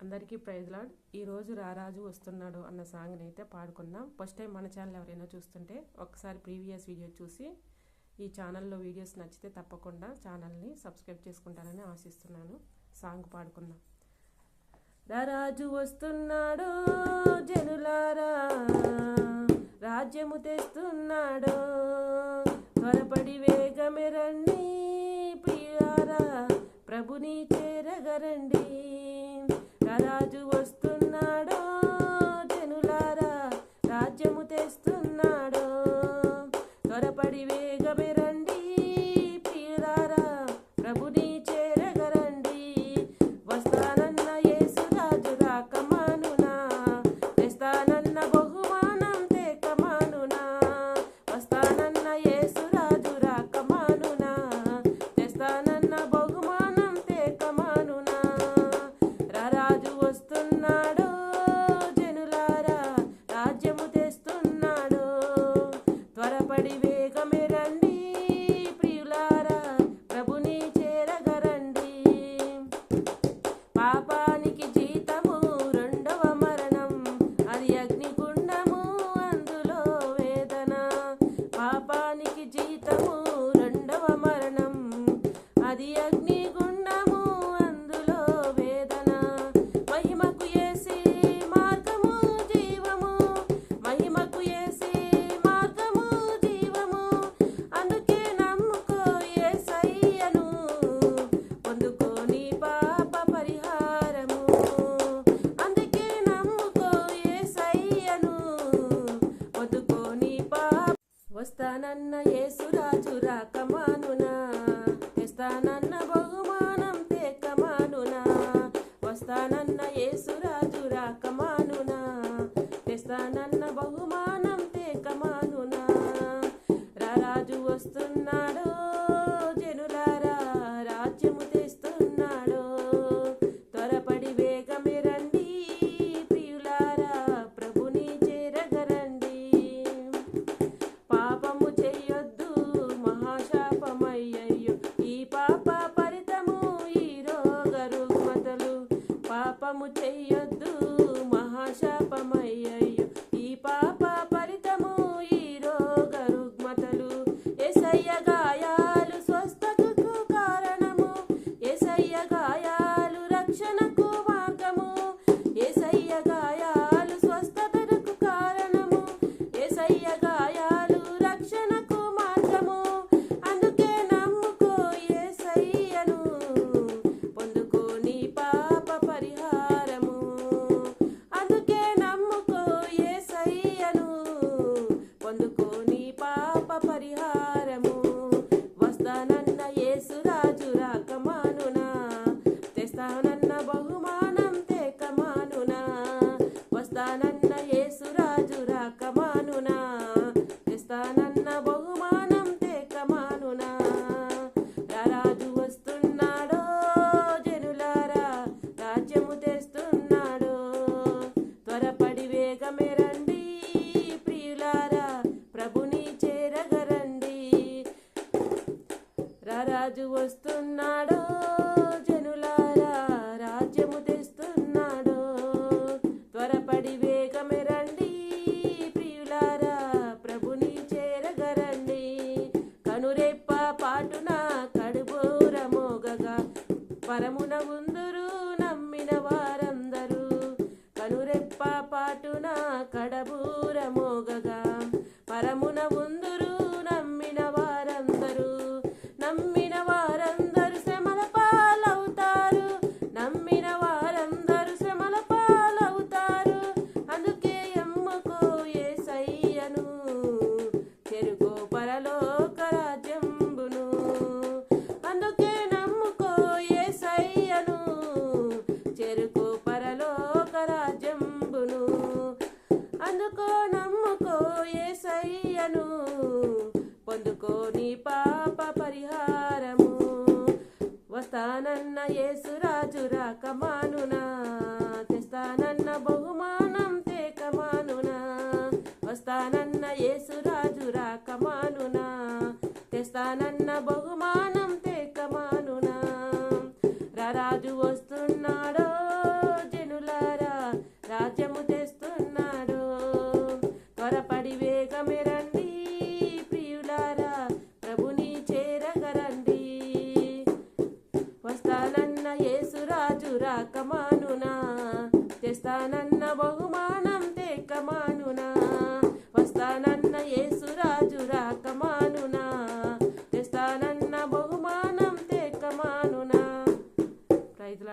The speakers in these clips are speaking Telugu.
అందరికీ ప్రైజ్ లార్డ్. ఈరోజు రారాజు వస్తున్నాడు అన్న సాంగ్ని అయితే పాడుకుందాం. ఫస్ట్ టైం మన ఛానల్ ఎవరైనా చూస్తుంటే ఒకసారి ప్రీవియస్ వీడియో చూసి ఈ ఛానల్లో వీడియోస్ నచ్చితే తప్పకుండా ఛానల్ని సబ్స్క్రైబ్ చేసుకుంటారని ఆశిస్తున్నాను. సాంగ్ పాడుకుందాం. రారాజు వస్తున్నాడు జనులారా, రాజ్యము తెస్తున్నాడు, త్వరపడి వేగమే రండి ప్రియారా, ప్రభుని చేరగరండి. రారాజు వస్తున్నాడు జనులారా, రాజ్యము తెస్తున్నాడు, త్వరపడి వేగమే రండి ప్రియులారా, ప్రభుని చేరగరండి. వస్తానన్న యేసురాజు రాకమానునా, తెస్తానన్న బహుమానం తేకమానునా. వస్తానన్న యేసురాజు రాకమానునా, తెస్తానన్న బహుమానం తేకమానునా. రారాజు వస్తున్నాడు జనులారా, రాజ్యము తెస్తున్నాడు, త్వరపడి వేగమే రండి ప్రియులారా, ప్రభుని చేరగరండి. పాపానికి జీతము రెండవ మరణం, అది అగ్నిగుండము అందులో వేదన. పాపానికి జీతము రెండవ మరణం, అది అగ్నిగుండము అందులో వేదన. మహిమకు యేసే మార్గము జీవము, మహిమకు యేసే మార్గము జీవము. అందుకే నమ్ముకో యేసయ్యను, పొందుకో నీ పాప పరిహారము. అందుకే నమ్ముకో యేసయ్యను, పొందుకో నీ పాప. వస్తానన్న యేసురాజు రాకమానునా, తెస్తానన్న బహుమానం తేకమానునా. వస్తానన్న యేసురాజు రాకమానునా, తెస్తానన్న బహుమానం తేకమానునా. రారాజు వస్తున్నాడు జనులారా, రాజ్యము తెస్తున్నాడు, త్వరపడి వేగమే రండి ప్రియులారా, ప్రభుని చేరగరండి. పాపము చెయ్యొద్దు మహాశాపమయ్యయ్యో, ఈ పాప పరితము ఈ రోగ రుగ్మతలు. పాపము చెయ్యొద్దు మహాశాపమయ్యయ్యో, ఈ పాప పరితము ఈ రోగ రుగ్మతలు. యేసయ్య గాయాలు స్వస్థతకు కారణము, యేసయ్య గాయాలు రక్షణకు మార్గము. యేసయ్య గాయాలు స్వస్థతకు కారణము, యేసయ్య గాయాలు రక్షణకు మార్గము. అందుకే నమ్ముకో యేసయ్యను, పొందుకో నీ పాప పరిహారము. అందుకే నమ్ముకో యేసయ్యను, పొందుకో నీ పాప పరిహారము. వస్తానన్న యేసురాజు రాకమానునా, తెస్తానన్న బహుమానం తేకమానునా. వస్తానన్న యేసురాజు రాకమానునా, తెస్తానన్న బహుమానం తేకమానునా. రారాజు వస్తున్నాడు జనులారా, రాజ్యము తెస్తున్నాడు, త్వరపడి వేగమే రండి ప్రియులారా, ప్రభుని చేరగరండి. రారాజు వస్తున్నాడు జనులారా, రాజ్యము తెస్తున్నాడు, త్వరపడి వేగమే రండి ప్రియులారా, ప్రభుని చేరగరండి. కనురెప్ప పాటున కడుబోర మోగగా, పరమున ఉందురు నమ్మిన వారందరూ. కనురెప్ప పాటున కడబూర మోగగా, పరమున ఉందురు నమ్మిన వారందరూ. నమ్మిన వారందరూ శ్రమల పాలవుతారు, నమ్మిన వారందరూ శ్రమల పాలవుతారు. అందుకే ఎమ్ముకో యేసయ్యను, చెరుకో పరలోక రాజ్యంబును. అందుకే నమ్ముకో యేసయ్యను, చెరుకో పరలోక రాజ్యంబును. అందుకో నమ్ముకో యేసయ్యను, పొందుకో నీ పాప పరిహారము. వస్తానన్న యేసురాజు రాకమానునా, తెస్తానన్న బహుమానం తేకమానునా. వస్తానన్న యేసురాజు రాకమానునా, తెస్తానన్న బహుమానం తేకమానునా. రారాజు వస్తున్నాడో జనుల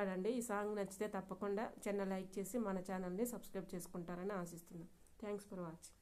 మాట్లాడండి. ఈ సాంగ్ నచ్చితే తప్పకుండా చిన్న లైక్ చేసి మన ఛానల్ని సబ్స్క్రైబ్ చేసుకుంటారని ఆశిస్తున్నాను. Thanks for watching.